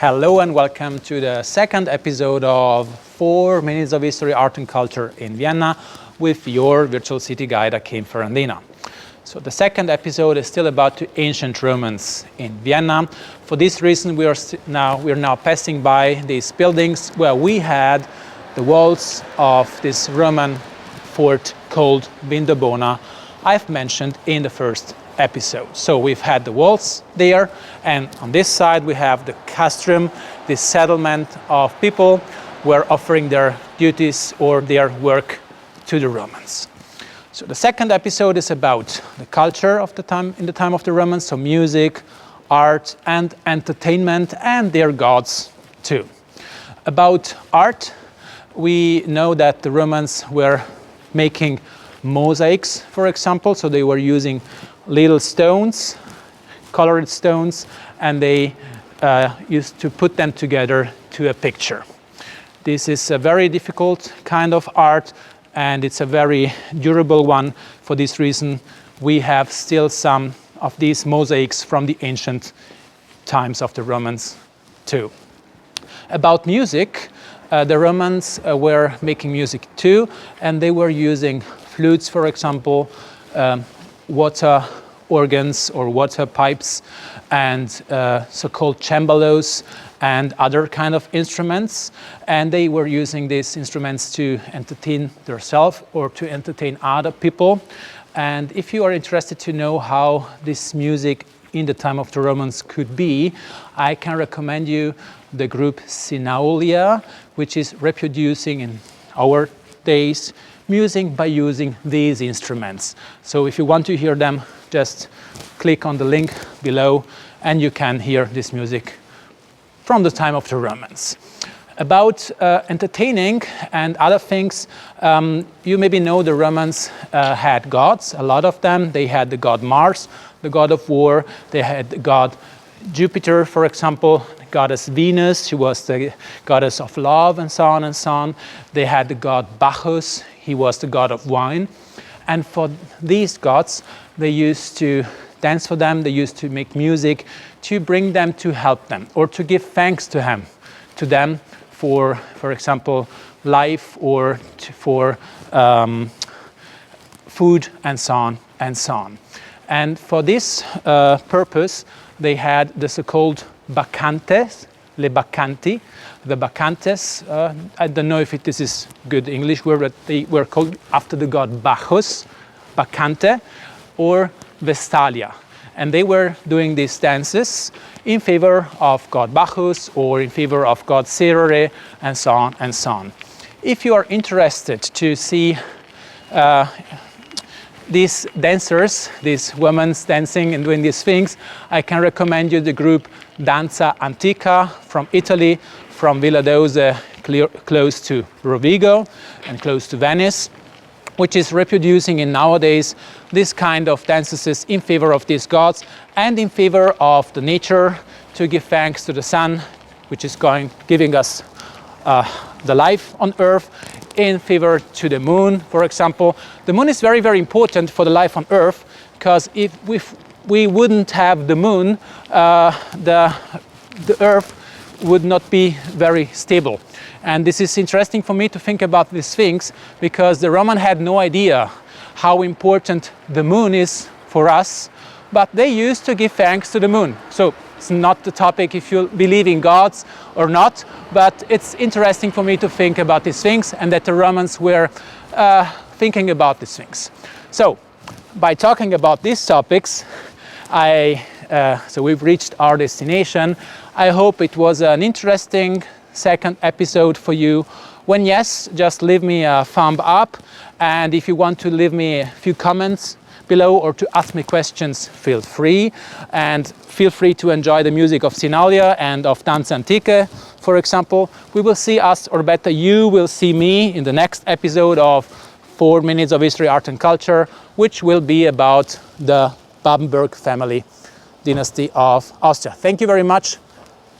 Hello and welcome to the second episode of 4 Minutes of History, Art and Culture in Vienna with your virtual city guide, Achim Ferrandina. So the second episode is still about the ancient Romans in Vienna. For this reason, we are now passing by these buildings where we had the walls of this Roman fort called Vindobona I've mentioned in the first episode. So we've had the walls there, and on this side we have the castrum, this settlement of people who are offering their duties or their work to the Romans. So the second episode is about the culture of the time, in the time of the Romans, so music, art and entertainment and their gods too. About art, we know that the Romans were making mosaics, for example, so they were using little stones, colored stones, and they used to put them together to a picture. This is a very difficult kind of art, and it's a very durable one. For this reason, we have still some of these mosaics from the ancient times of the Romans too. About music, the Romans were making music too, and they were using flutes, for example, water organs or water pipes, and so-called cembalos and other kind of instruments, and they were using these instruments to entertain themselves or to entertain other people. And if you are interested to know how this music in the time of the Romans could be, I can recommend you the group Synaulia, which is reproducing in our days music by using these instruments. So if you want to hear them, just click on the link below and you can hear this music from the time of the Romans. About entertaining and other things, you maybe know the Romans had gods, a lot of them. They had the god Mars, the god of war. They had the god Jupiter, for example, the goddess Venus, who was the goddess of love, and so on and so on. They had the god Bacchus, he was the god of wine. And for these gods, they used to dance for them, they used to make music to bring them, to help them, or to give thanks to them for example, life or for food, and so on and so on. And for this purpose, they had the so-called bacchantes, le baccanti. The bacchantes, I don't know if this is good English word, but they were called after the god Bacchus, baccante, or Vestalia. And they were doing these dances in favor of god Bacchus or in favor of god Cerere, and so on and so on. If you are interested to see these dancers, these women dancing and doing these things, I can recommend you the group Danza Antica from Italy, from Villa d'Ose, close to Rovigo and close to Venice, which is reproducing in nowadays this kind of dances in favor of these gods and in favor of the nature, to give thanks to the sun, which is giving us the life on earth, in favor to the moon, for example. The moon is very, very important for the life on earth, because if we wouldn't have the moon, the earth would not be very stable. And this is interesting for me to think about these things, because the Roman had no idea how important the moon is for us, but they used to give thanks to the moon. So it's not the topic if you believe in gods or not, but it's interesting for me to think about these things, and that the Romans were thinking about these things. So by talking about these topics, so we've reached our destination. I hope it was an interesting second episode for you. When yes, just leave me a thumb up, and if you want to leave me a few comments below or to ask me questions, feel free. And feel free to enjoy the music of Synaulia and of Danza Antiche, for example. We will see us, or better, you will see me in the next episode of 4 Minutes of History, Art and Culture, which will be about the Babenberg family dynasty of Austria. Thank you very much.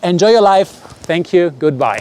Enjoy your life. Thank you. Goodbye.